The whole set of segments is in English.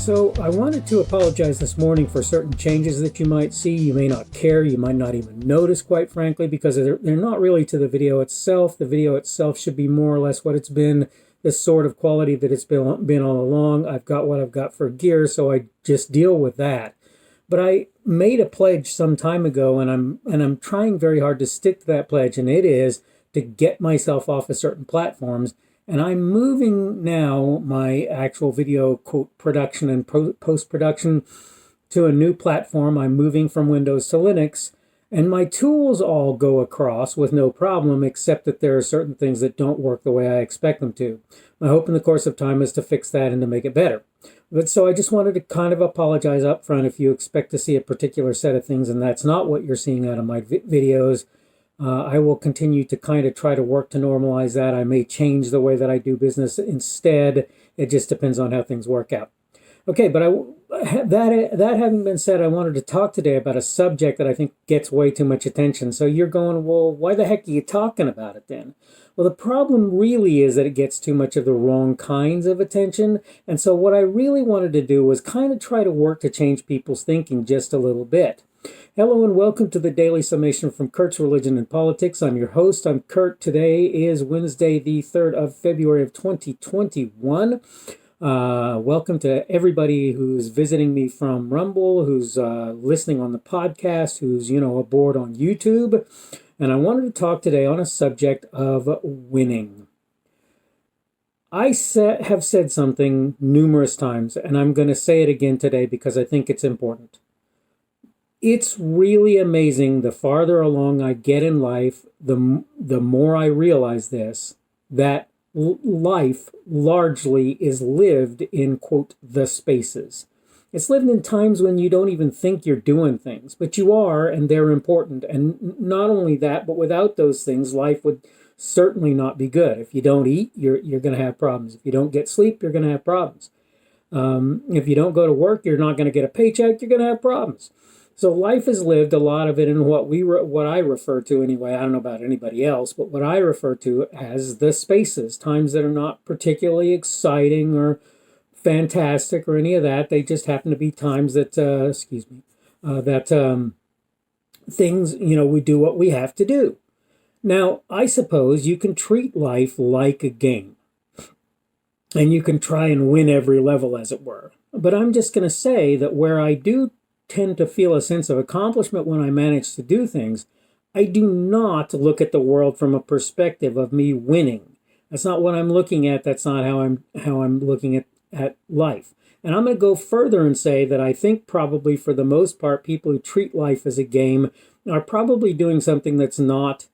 So I wanted to apologize this morning for certain changes that you might see. You may not care, you might not even notice, quite frankly, because they're not really to the video itself. The video itself should be more or less what it's been, the sort of quality that it's been all along. I've got what I've got for gear, so I just deal with that. But I made a pledge some time ago, and I'm trying very hard to stick to that pledge, and it is to get myself off of certain platforms. And I'm moving now my actual video quote production and post-production to a new platform. I'm moving from Windows to Linux, and my tools all go across with no problem, except that there are certain things that don't work the way I expect them to. My hope in the course of time is to fix that and to make it better. But so I just wanted to kind of apologize up front if you expect to see a particular set of things and that's not what you're seeing out of my videos. I will continue to kind of try to work to normalize that. I may change the way that I do business instead. It just depends on how things work out. Okay, but that having been said, I wanted to talk today about a subject that I think gets way too much attention. So you're going, well, why the heck are you talking about it then? Well, the problem really is that it gets too much of the wrong kinds of attention. And so what I really wanted to do was kind of try to work to change people's thinking just a little bit. Hello and welcome to the Daily Summation from Kurt's Religion and Politics. I'm your host. I'm Kurt. Today is Wednesday, the 3rd of February of 2021. Welcome to everybody who's visiting me from Rumble, who's listening on the podcast, who's, aboard on YouTube. And I wanted to talk today on a subject of winning. I have said something numerous times, and I'm going to say it again today because I think it's important. It's really amazing the farther along I get in life, the more I realize this, that life largely is lived in, quote, the spaces. It's lived in times when you don't even think you're doing things, but you are, and they're important. And not only that, but without those things, life would certainly not be good. If you don't eat, you're going to have problems. If you don't get sleep, you're going to have problems. If you don't go to work, you're not going to get a paycheck, you're going to have problems. So life is lived, a lot of it, in what I refer to anyway, I don't know about anybody else, but what I refer to as the spaces, times that are not particularly exciting or fantastic or any of that. They just happen to be times that, things, we do what we have to do. Now, I suppose you can treat life like a game, and you can try and win every level, as it were. But I'm just going to say that where I do tend to feel a sense of accomplishment when I manage to do things, I do not look at the world from a perspective of me winning. That's not what I'm looking at. That's not how I'm looking at life. And I'm going to go further and say that I think probably for the most part, people who treat life as a game are probably doing something that's not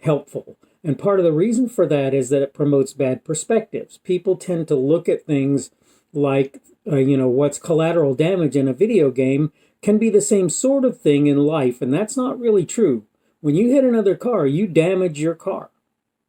helpful. And part of the reason for that is that it promotes bad perspectives. People tend to look at things like, what's collateral damage in a video game can be the same sort of thing in life, and that's not really true. When you hit another car, you damage your car.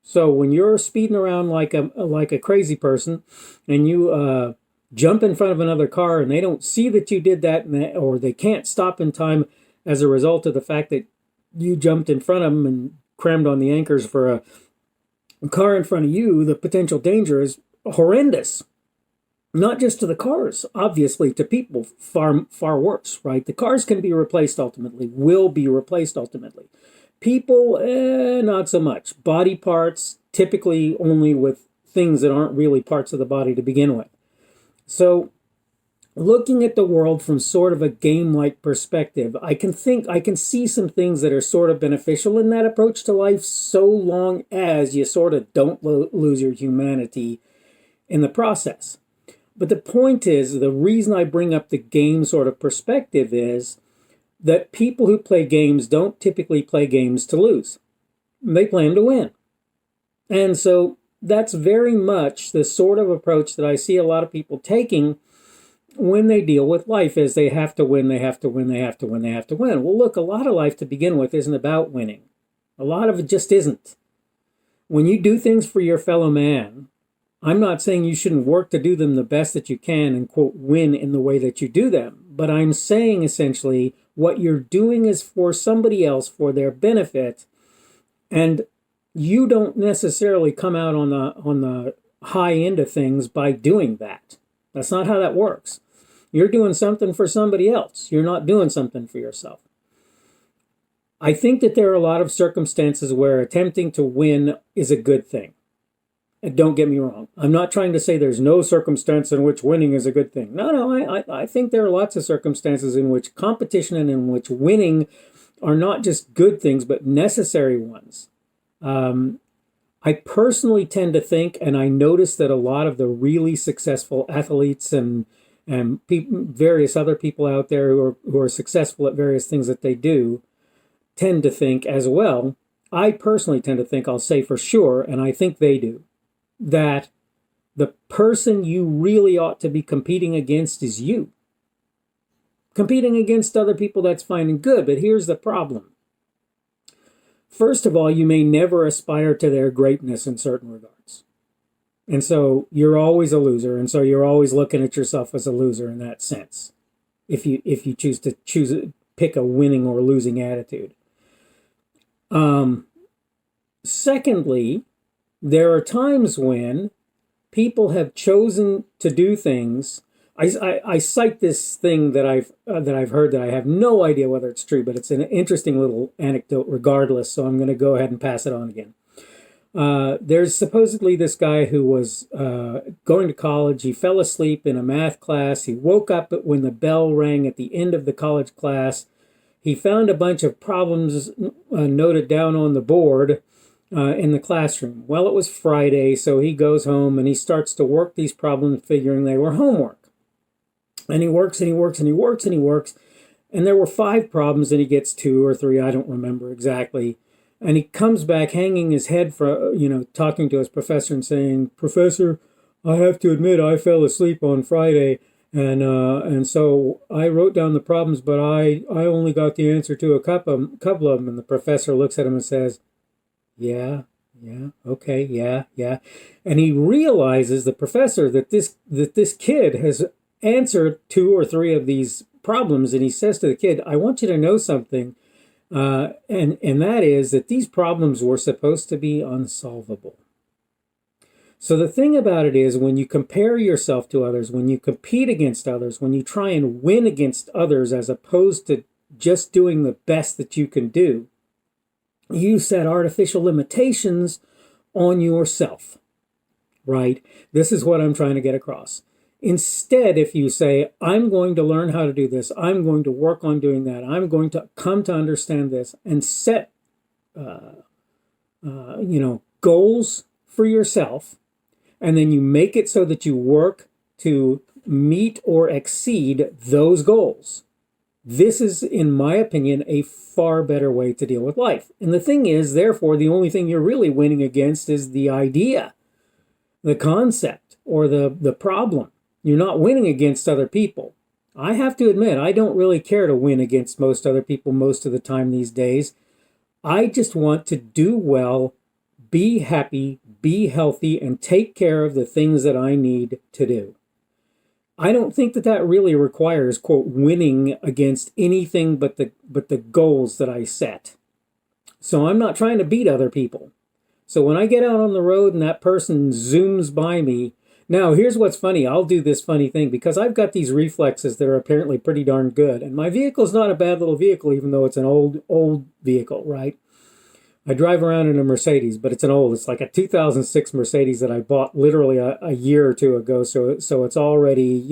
So when you're speeding around like a crazy person, and you jump in front of another car, and they don't see that you did that, or they can't stop in time as a result of the fact that you jumped in front of them and crammed on the anchors for a car in front of you, the potential danger is horrendous. Not just to the cars, obviously, to people, far, far worse, right? The cars can be replaced ultimately, will be replaced ultimately. People, not so much. Body parts, typically only with things that aren't really parts of the body to begin with. So, looking at the world from sort of a game-like perspective, I can see some things that are sort of beneficial in that approach to life, so long as you sort of don't lose your humanity in the process. But the point is, the reason I bring up the game sort of perspective is that people who play games don't typically play games to lose. They play them to win. And so that's very much the sort of approach that I see a lot of people taking when they deal with life, is they have to win, they have to win, they have to win, they have to win. Well, look, a lot of life to begin with isn't about winning. A lot of it just isn't. When you do things for your fellow man, I'm not saying you shouldn't work to do them the best that you can and, quote, win in the way that you do them. But I'm saying essentially what you're doing is for somebody else, for their benefit. And you don't necessarily come out on the high end of things by doing that. That's not how that works. You're doing something for somebody else. You're not doing something for yourself. I think that there are a lot of circumstances where attempting to win is a good thing. And don't get me wrong. I'm not trying to say there's no circumstance in which winning is a good thing. No, I think there are lots of circumstances in which competition and in which winning are not just good things, but necessary ones. I personally tend to think, and I notice that a lot of the really successful athletes and various other people out there who are successful at various things that they do tend to think as well. I personally tend to think, I'll say for sure, and I think they do, that the person you really ought to be competing against is you. Competing against other people, that's fine and good, but here's the problem. First of all, you may never aspire to their greatness in certain regards. And so you're always a loser, and so you're always looking at yourself as a loser in that sense, if you choose to pick a winning or losing attitude. Secondly, there are times when people have chosen to do things. I cite this thing that I've heard that I have no idea whether it's true, but it's an interesting little anecdote regardless, so I'm going to go ahead and pass it on again. There's supposedly this guy who was going to college. He fell asleep in a math class. He woke up when the bell rang at the end of the college class. He found a bunch of problems noted down on the board in the classroom. Well, it was Friday, so he goes home and he starts to work these problems, figuring they were homework. And he works and he works and he works and he works. And there were 5 problems and he gets 2 or 3, I don't remember exactly. And he comes back hanging his head, talking to his professor and saying, "Professor, I have to admit I fell asleep on Friday. And so I wrote down the problems, but I only got the answer to a couple of them." And the professor looks at him and says, yeah, okay, yeah. And he realizes, the professor, that this kid has answered 2 or 3 of these problems. And he says to the kid, "I want you to know something. And that is that these problems were supposed to be unsolvable." So the thing about it is, when you compare yourself to others, when you compete against others, when you try and win against others as opposed to just doing the best that you can do, you set artificial limitations on yourself, right? This is what I'm trying to get across. Instead, if you say, "I'm going to learn how to do this, I'm going to work on doing that, I'm going to come to understand this," and set, goals for yourself, and then you make it so that you work to meet or exceed those goals. This is, in my opinion, a far better way to deal with life. And the thing is, therefore, the only thing you're really winning against is the idea, the concept, or the problem. You're not winning against other people. I have to admit, I don't really care to win against most other people most of the time these days. I just want to do well, be happy, be healthy, and take care of the things that I need to do. I don't think that really requires, quote, winning against anything but the goals that I set. So I'm not trying to beat other people. So when I get out on the road and that person zooms by me, now here's what's funny. I'll do this funny thing because I've got these reflexes that are apparently pretty darn good. And my vehicle's not a bad little vehicle, even though it's an old vehicle, right? I drive around in a Mercedes, but it's it's like a 2006 Mercedes that I bought literally a year or 2 ago. So it's already,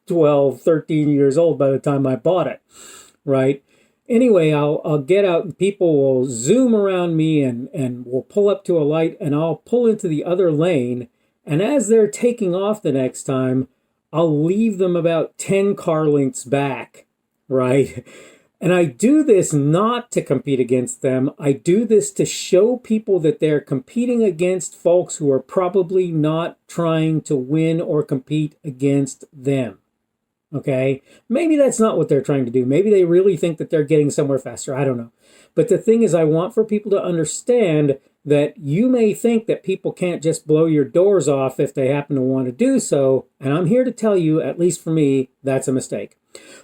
12, 13 years old by the time I bought it, right? Anyway, I'll get out and people will zoom around me and we'll pull up to a light and I'll pull into the other lane. And as they're taking off the next time, I'll leave them about 10 car lengths back, right? And I do this not to compete against them. I do this to show people that they're competing against folks who are probably not trying to win or compete against them. Okay? Maybe that's not what they're trying to do. Maybe they really think that they're getting somewhere faster. I don't know. But the thing is, I want for people to understand that you may think that people can't just blow your doors off if they happen to want to do so. And I'm here to tell you, at least for me, that's a mistake.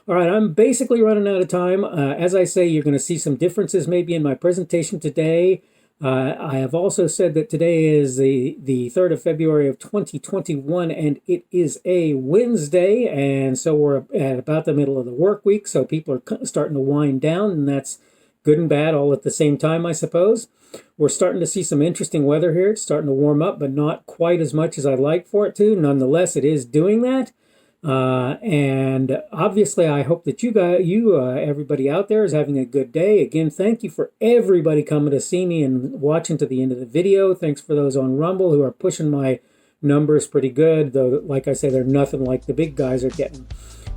All right, I'm basically running out of time. As I say, you're going to see some differences maybe in my presentation today. I have also said that today is the 3rd of February of 2021, and it is a Wednesday, and so we're at about the middle of the work week, so people are starting to wind down, and that's good and bad all at the same time, I suppose. We're starting to see some interesting weather here. It's starting to warm up, but not quite as much as I'd like for it to. Nonetheless, it is doing that. And obviously, I hope that everybody out there is having a good day. Again, thank you for everybody coming to see me and watching to the end of the video. Thanks for those on Rumble who are pushing my numbers pretty good, though, like I say, they're nothing like the big guys are getting.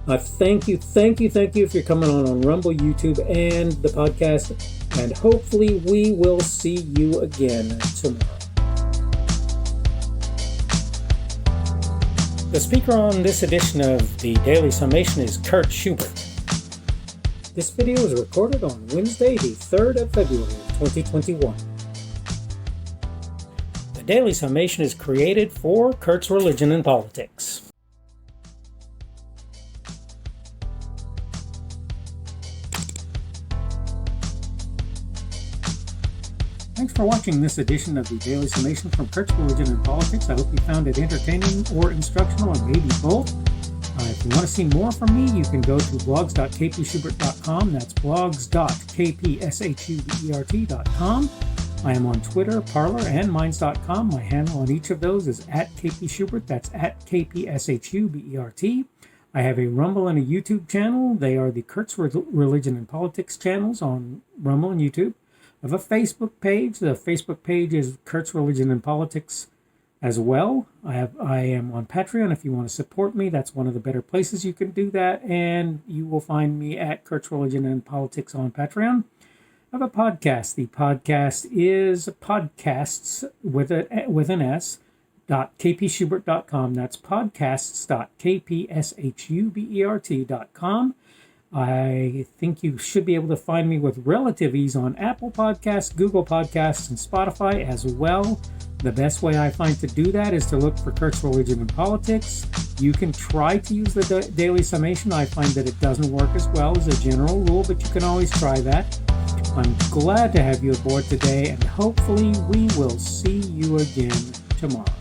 Thank you if you're coming on Rumble, YouTube, and the podcast. And hopefully we will see you again tomorrow. The speaker on this edition of the Daily Summation is Kurt Schubert. This video was recorded on Wednesday, the 3rd of February of 2021. The Daily Summation is created for Kurt's Religion and Politics. Thanks for watching this edition of the Daily Summation from Kurt's Religion and Politics. I hope you found it entertaining or instructional, or maybe both. If you want to see more from me, you can go to blogs.kpschubert.com. That's blogs.kpschubert.com. I am on Twitter, Parler, and Minds.com. My handle on each of those is @kpschubert. That's @kpschubert. I have a Rumble and a YouTube channel. They are the Kurt's Religion and Politics channels on Rumble and YouTube. I have a Facebook page. The Facebook page is Kurt's Religion and Politics as well. I am on Patreon. If you want to support me, that's one of the better places you can do that. And you will find me at Kurt's Religion and Politics on Patreon. I have a podcast. The podcast is podcasts with an S. .kpschubert.com. That's podcasts.kpschubert.com. I think you should be able to find me with relative ease on Apple Podcasts, Google Podcasts, and Spotify as well. The best way I find to do that is to look for Kurt's Religion and Politics. You can try to use the Daily Summation. I find that it doesn't work as well as a general rule, but you can always try that. I'm glad to have you aboard today, and hopefully we will see you again tomorrow.